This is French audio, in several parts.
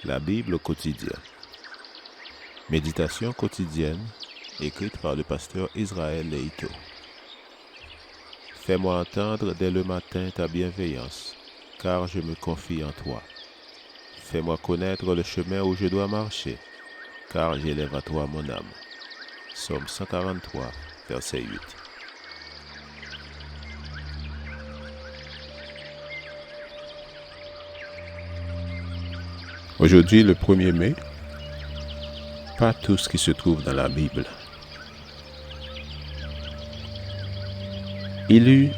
La Bible au quotidien. Méditation quotidienne écrite par le pasteur Israël Leito. Fais-moi entendre dès le matin ta bienveillance, car je me confie en toi. Fais-moi connaître le chemin où je dois marcher, car j'élève à toi mon âme. Psaume 143, verset 8. Aujourd'hui, le 1er mai, pas tout ce qui se trouve dans la Bible. Il eut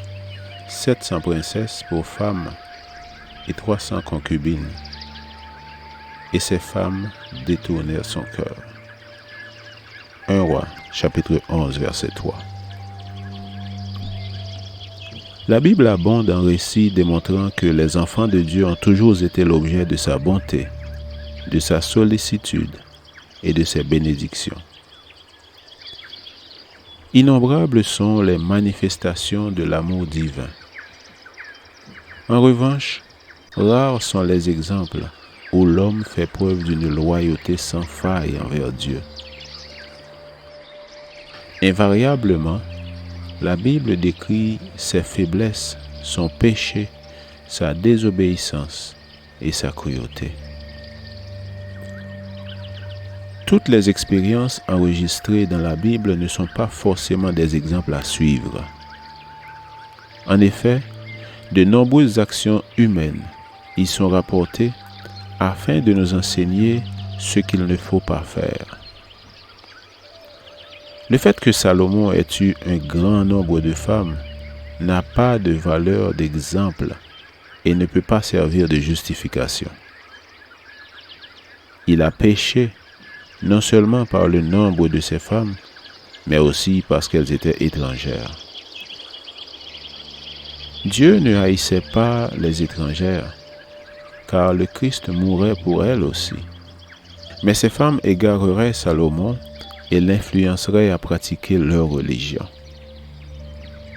700 princesses pour femmes et 300 concubines, et ces femmes détournèrent son cœur. 1 Roi, chapitre 11, verset 3. La Bible abonde en récits démontrant que les enfants de Dieu ont toujours été l'objet de sa bonté, de sa sollicitude et de ses bénédictions. Innombrables sont les manifestations de l'amour divin. En revanche, rares sont les exemples où l'homme fait preuve d'une loyauté sans faille envers Dieu. Invariablement, la Bible décrit ses faiblesses, son péché, sa désobéissance et sa cruauté. Toutes les expériences enregistrées dans la Bible ne sont pas forcément des exemples à suivre. En effet, de nombreuses actions humaines y sont rapportées afin de nous enseigner ce qu'il ne faut pas faire. Le fait que Salomon ait eu un grand nombre de femmes n'a pas de valeur d'exemple et ne peut pas servir de justification. Il a péché non seulement par le nombre de ses femmes, mais aussi parce qu'elles étaient étrangères. Dieu ne haïssait pas les étrangères, car le Christ mourrait pour elles aussi. Mais ces femmes égareraient Salomon et l'influenceraient à pratiquer leur religion.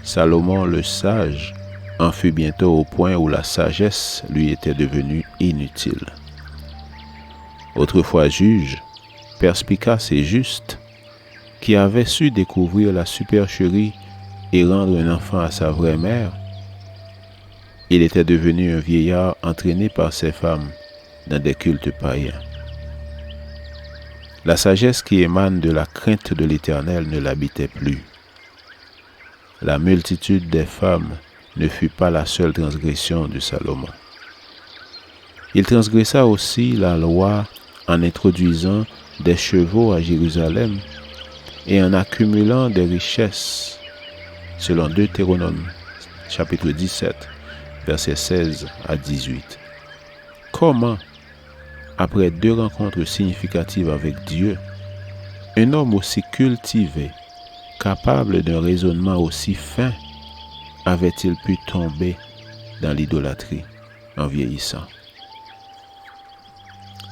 Salomon le sage en fut bientôt au point où la sagesse lui était devenue inutile. Autrefois juge, perspicace et juste, qui avait su découvrir la supercherie et rendre un enfant à sa vraie mère, il était devenu un vieillard entraîné par ses femmes dans des cultes païens. La sagesse qui émane de la crainte de l'Éternel ne l'habitait plus. La multitude des femmes ne fut pas la seule transgression de Salomon. Il transgressa aussi la loi en introduisant des chevaux à Jérusalem et en accumulant des richesses, selon Deutéronome, chapitre 17, versets 16 à 18. Comment, après 2 rencontres significatives avec Dieu, un homme aussi cultivé, capable d'un raisonnement aussi fin, avait-il pu tomber dans l'idolâtrie en vieillissant?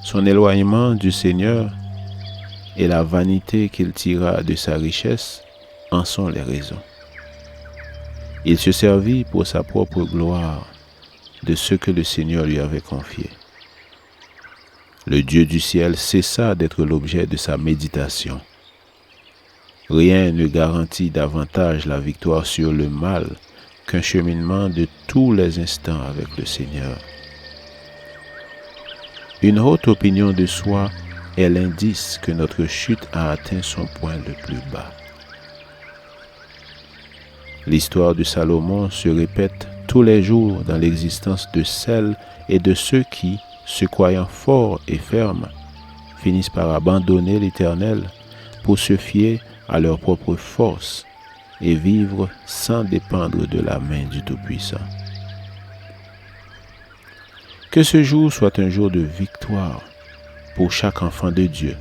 Son éloignement du Seigneur et la vanité qu'il tira de sa richesse en sont les raisons. Il se servit pour sa propre gloire de ce que le Seigneur lui avait confié. Le Dieu du ciel cessa d'être l'objet de sa méditation. Rien ne garantit davantage la victoire sur le mal qu'un cheminement de tous les instants avec le Seigneur. Une haute opinion de soi est l'indice que notre chute a atteint son point le plus bas. L'histoire de Salomon se répète tous les jours dans l'existence de celles et de ceux qui, se croyant forts et fermes, finissent par abandonner l'Éternel pour se fier à leur propre force et vivre sans dépendre de la main du Tout-Puissant. Que ce jour soit un jour de victoire pour chaque enfant de Dieu,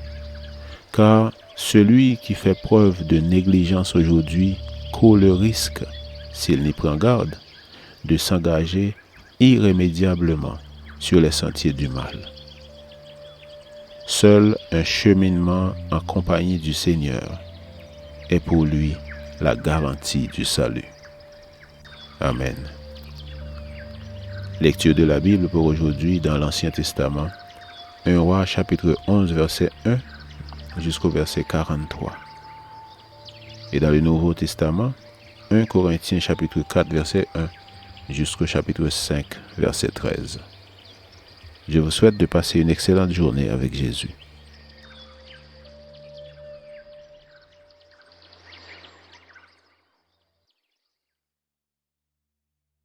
car celui qui fait preuve de négligence aujourd'hui court le risque, s'il n'y prend garde, de s'engager irrémédiablement sur les sentiers du mal. Seul un cheminement en compagnie du Seigneur est pour lui la garantie du salut. Amen. Lecture de la Bible pour aujourd'hui dans l'Ancien Testament, 1 Roi chapitre 11 verset 1 jusqu'au verset 43. Et dans le Nouveau Testament, 1 Corinthiens chapitre 4 verset 1 jusqu'au chapitre 5 verset 13. Je vous souhaite de passer une excellente journée avec Jésus.